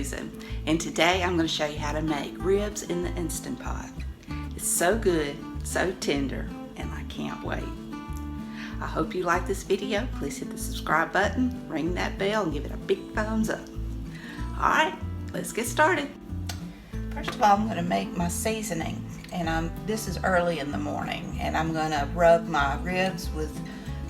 season, and today I'm going to show you how to make ribs in the Instant Pot. It's so good, so tender, and I can't wait. I hope you like this video. Please hit the subscribe button, ring that bell, and give it a big thumbs up. Alright, let's get started. First of all, I'm going to make my seasoning, and this is early in the morning, and I'm going to rub my ribs with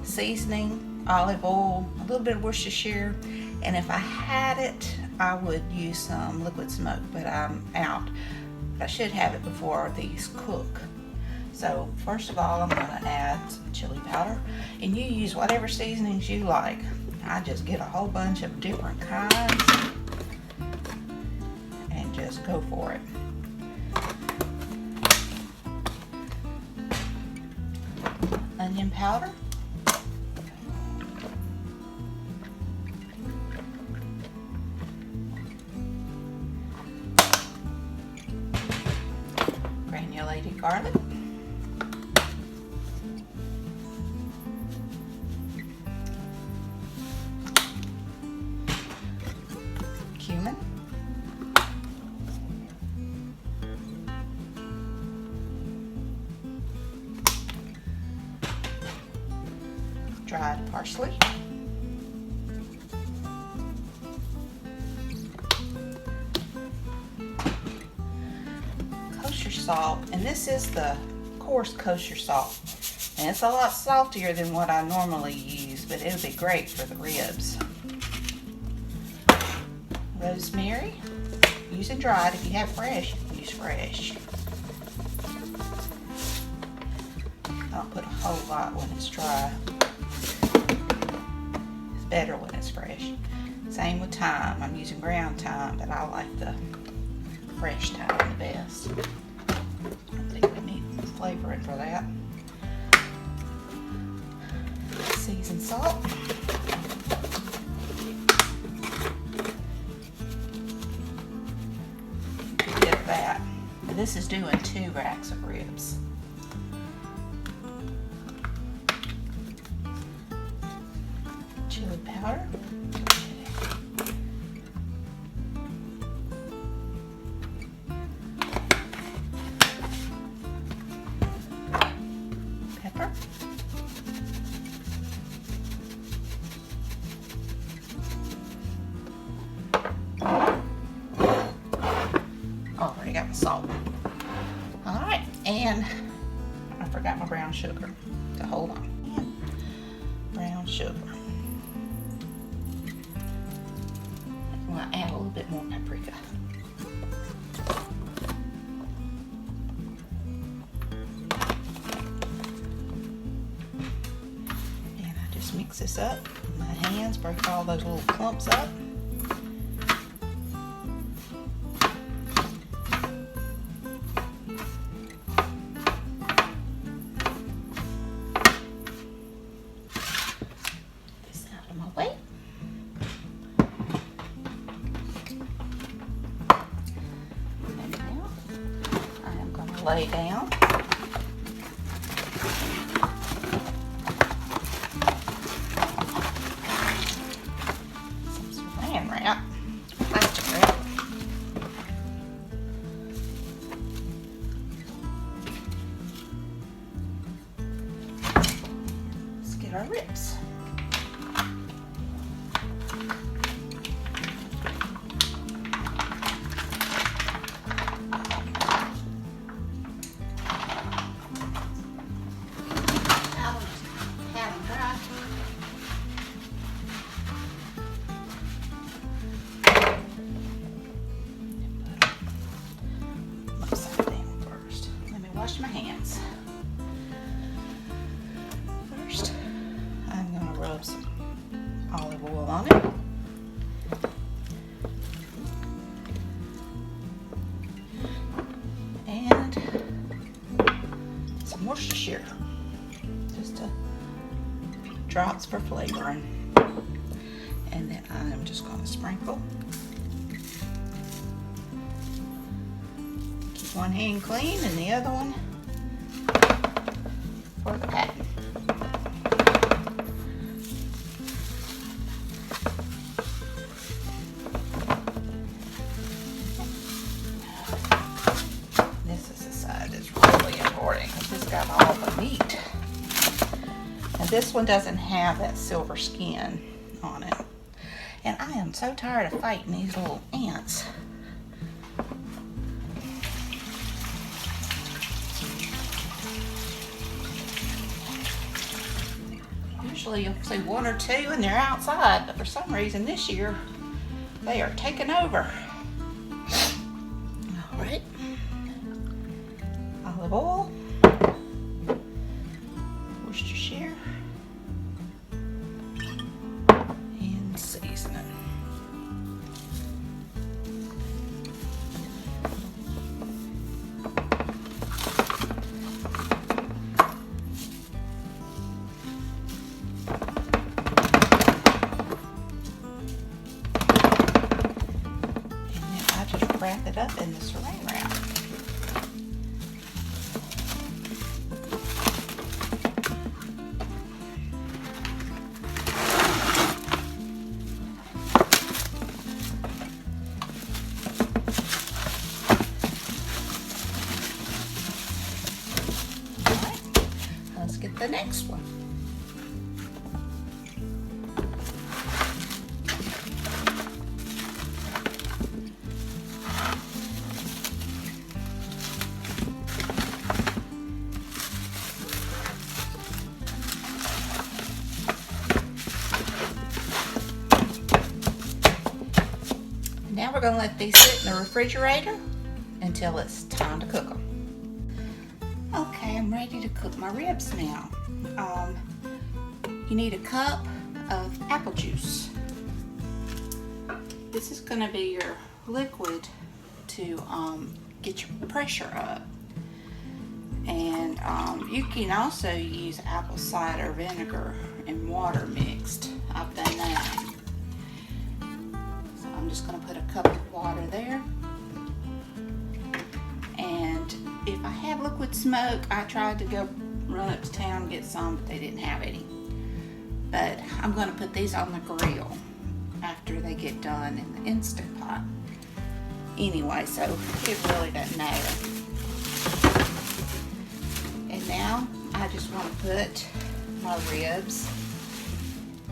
seasoning, olive oil, a little bit of Worcestershire, and if I had it, I would use some liquid smoke, but I'm out. I should have it before these cook. So first of all, I'm going to add some chili powder, and you use whatever seasonings you like. I just get a whole bunch of different kinds and just go for it. Onion powder. Granulated garlic. Cumin. Dried parsley. Kosher salt, and this is the coarse kosher salt, and it's a lot saltier than what I normally use, but it'll be great for the ribs. Rosemary, use it dried. If you have fresh, use fresh. I don't put a whole lot when it's dry. It's better when it's fresh. Same with thyme. I'm using ground thyme, but I like the fresh thyme the best. I think we need flavoring for that. Seasoned salt. A bit of that. This is doing 2 racks of ribs. Chili powder. Pepper. Already got my salt. Alright, and I forgot my brown sugar. So hold on. And brown sugar. I'm going to add a little bit more paprika. And I just mix this up with my hands, break all those little clumps up. Lay down. Some saran wrap, plastic wrap. Let's get our ribs. Wash my hands. First, I'm going to rub some olive oil on it. And some Worcestershire. Just a few drops for flavoring. And then I'm just going to sprinkle. Keep one hand clean and the other one for the pack. got all the meat. And this one doesn't have that silver skin on it. And I am so tired of fighting these little ants. Usually you'll see one or two and they're outside, but for some reason this year they are taking over. All right, olive oil, Worcestershire, and seasoning. Wrap it up in the saran wrap. All right, let's get the next one. Now we're going to let these sit in the refrigerator until it's time to cook them. Okay, I'm ready to cook my ribs now. You need a cup of apple juice. This is going to be your liquid to get your pressure up. And you can also use apple cider vinegar and water mixed. I've done that. I'm just going to put a cup of water there, and if I have liquid smoke, I tried to go run up to town and get some, but they didn't have any. But I'm going to put these on the grill after they get done in the Instant Pot anyway, so it really doesn't matter. And now I just want to put my ribs.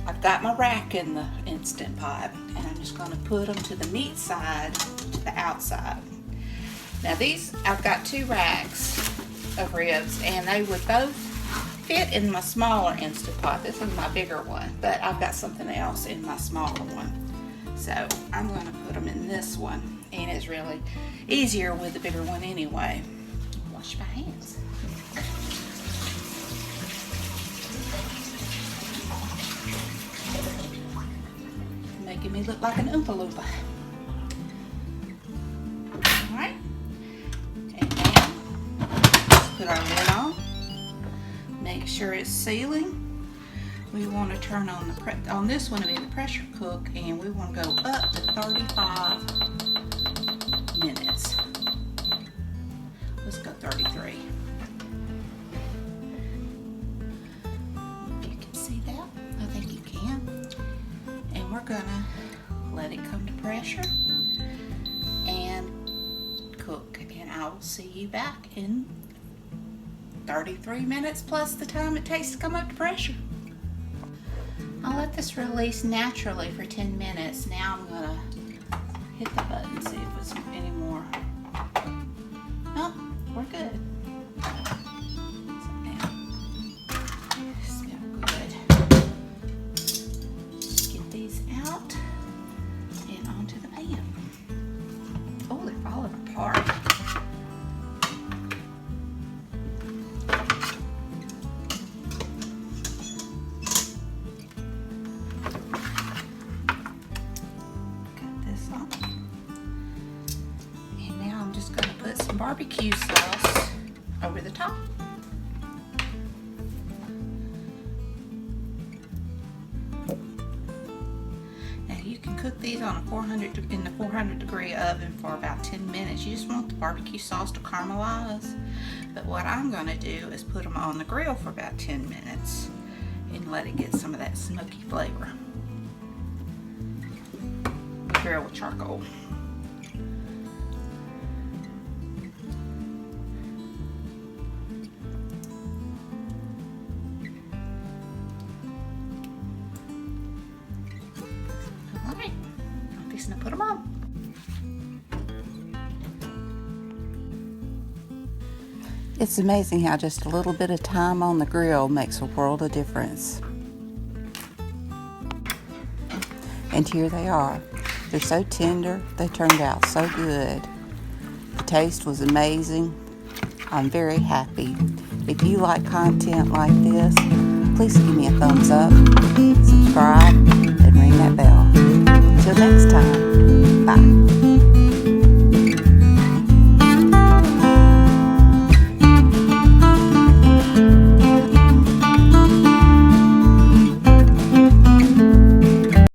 I've got my rack in the Instant Pot, and I'm just going to put them to the meat side, to the outside. Now these, I've got 2 racks of ribs, and they would both fit in my smaller Instant Pot. This is my bigger one, but I've got something else in my smaller one. So I'm going to put them in this one, and it's really easier with the bigger one anyway. Wash my hands. Making me look like an Oompa Loompa. Alright. And now, let's put our lid on. Make sure it's sealing. We want to turn on the on this one to be the pressure cook, and we want to go up to 35 minutes. Let's go 33. You can see that? I think you can. And we're gonna let it come to pressure and cook, and I will see you back in 33 minutes plus the time it takes to come up to pressure. I'll let this release naturally for 10 minutes. Now I'm gonna hit the button, see if it's any more. Oh, we're good. So now, smell good. Get these out and onto the pan. Oh, they're falling apart. Barbecue sauce over the top. Now you can cook these on a in the 400 degree oven for about 10 minutes. You just want the barbecue sauce to caramelize. But what I'm going to do is put them on the grill for about 10 minutes and let it get some of that smoky flavor. We grill with charcoal. fixing to put them on. It's amazing how just a little bit of time on the grill makes a world of difference. And here they are. They're so tender, they turned out so good. The taste was amazing. I'm very happy. If you like content like this, please give me a thumbs up, subscribe, and ring that bell. Until next time, bye.